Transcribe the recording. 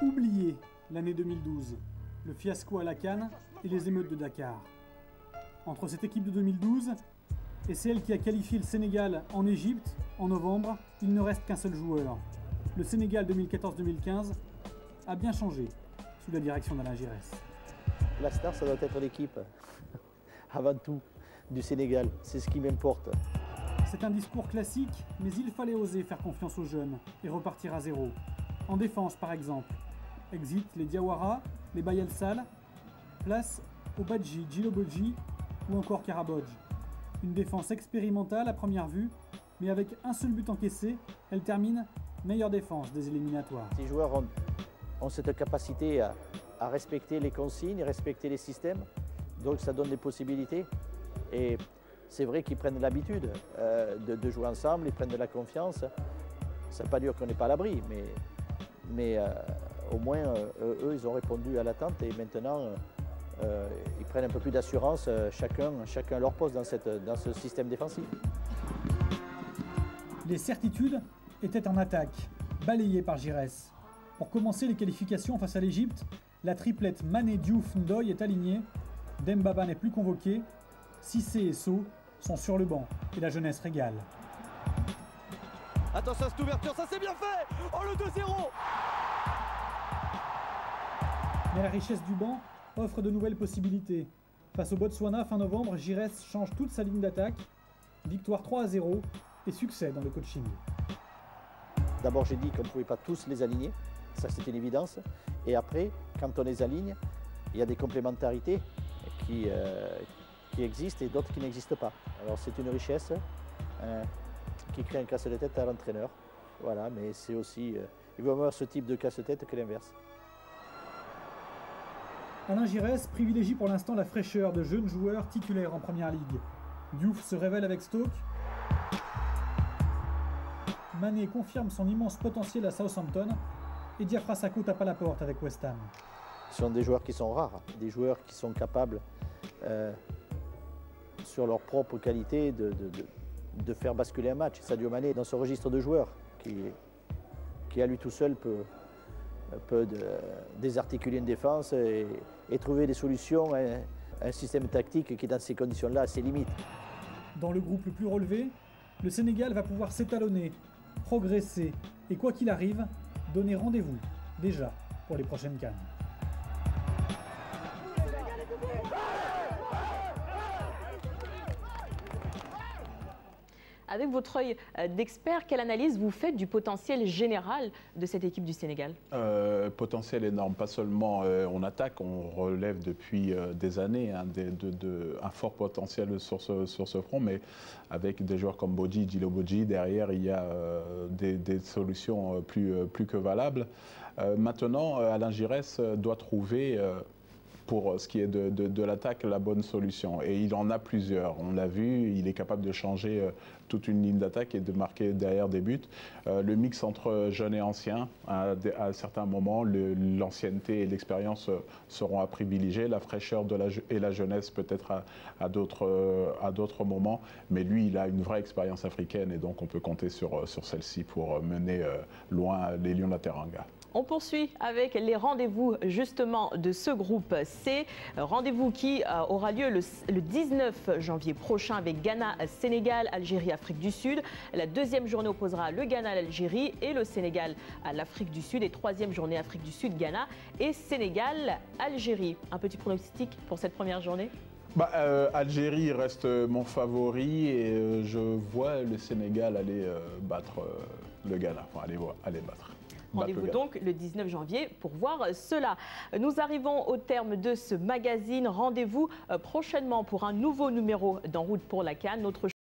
Oubliez l'année 2012, le fiasco à la CAN et les émeutes de Dakar. Entre cette équipe de 2012 et celle qui a qualifié le Sénégal en Égypte en novembre, il ne reste qu'un seul joueur. Le Sénégal 2014-2015 a bien changé sous la direction d'Alain Giresse. La star, ça doit être l'équipe, avant tout, du Sénégal. C'est ce qui m'importe. C'est un discours classique, mais il fallait oser faire confiance aux jeunes et repartir à zéro. En défense, par exemple. Exit les Diawara, les Bayel Sall, place au Badji, Djilobodji ou encore Karabodj. Une défense expérimentale à première vue, mais avec un seul but encaissé, elle termine meilleure défense des éliminatoires. Ces joueurs ont cette capacité à respecter les consignes, respecter les systèmes, donc ça donne des possibilités. Et c'est vrai qu'ils prennent l'habitude de jouer ensemble, ils prennent de la confiance. Ça ne veut pas dire qu'on n'est pas à l'abri, mais au moins eux, ils ont répondu à l'attente et maintenant ils prennent un peu plus d'assurance, chacun à leur poste dans ce système défensif. Les certitudes étaient en attaque, balayées par Giresse. Pour commencer les qualifications face à l'Égypte, la triplette Mané Diouf Ndoye est alignée, Dembaba n'est plus convoqué, Cissé et Sow sont sur le banc et la jeunesse régale. Attention à cette ouverture, ça c'est bien fait. Oh, le 2-0. Mais la richesse du banc offre de nouvelles possibilités. Face au Botswana fin novembre, Giresse change toute sa ligne d'attaque, victoire 3-0 et succès dans le coaching. D'abord j'ai dit qu'on ne pouvait pas tous les aligner, ça c'était une évidence. Et après, quand on les aligne, il y a des complémentarités qui existent et d'autres qui n'existent pas. Alors c'est une richesse qui crée un casse-tête à l'entraîneur. Voilà, mais c'est aussi, il vaut mieux avoir ce type de casse-tête que l'inverse. Alain Giresse privilégie pour l'instant la fraîcheur de jeunes joueurs titulaires en première ligue. Diouf se révèle avec Stoke. Mané confirme son immense potentiel à Southampton. Et Diafra Sakho tape à la porte avec West Ham. Ce sont des joueurs qui sont rares, des joueurs qui sont capables, sur leur propre qualité, de faire basculer un match. Sadio Mané, dans ce registre de joueurs, qui à lui tout seul peut désarticuler une défense et trouver des solutions, un système tactique qui, dans ces conditions-là, a ses limites. Dans le groupe le plus relevé, le Sénégal va pouvoir s'étalonner, progresser et, quoi qu'il arrive, donner rendez-vous, déjà, pour les prochaines CAN. Avec votre œil d'expert, quelle analyse vous faites du potentiel général de cette équipe du Sénégal? Potentiel énorme, pas seulement on attaque, on relève depuis des années un fort potentiel sur ce front, mais avec des joueurs comme Bodji, Djilobodji, derrière il y a des solutions plus que valables. Maintenant, Alain Giresse doit trouver pour ce qui est de l'attaque, la bonne solution. Et il en a plusieurs. On l'a vu, il est capable de changer toute une ligne d'attaque et de marquer derrière des buts. Le mix entre jeunes et anciens, à certains moments, l'ancienneté et l'expérience seront à privilégier, la fraîcheur et la jeunesse peut-être à d'autres moments. Mais lui, il a une vraie expérience africaine et donc on peut compter sur celle-ci pour mener loin les Lions de la Teranga. On poursuit avec les rendez-vous justement de ce groupe C. Rendez-vous qui aura lieu le 19 janvier prochain avec Ghana, Sénégal, Algérie, Afrique du Sud. La deuxième journée opposera le Ghana à l'Algérie et le Sénégal à l'Afrique du Sud. Et troisième journée Afrique du Sud, Ghana et Sénégal, Algérie. Un petit pronostic pour cette première journée? Algérie reste mon favori et je vois le Sénégal aller battre le Ghana, enfin aller battre. Rendez-vous donc le 19 janvier pour voir cela. Nous arrivons au terme de ce magazine. Rendez-vous prochainement pour un nouveau numéro d'En route pour la CAN. Notre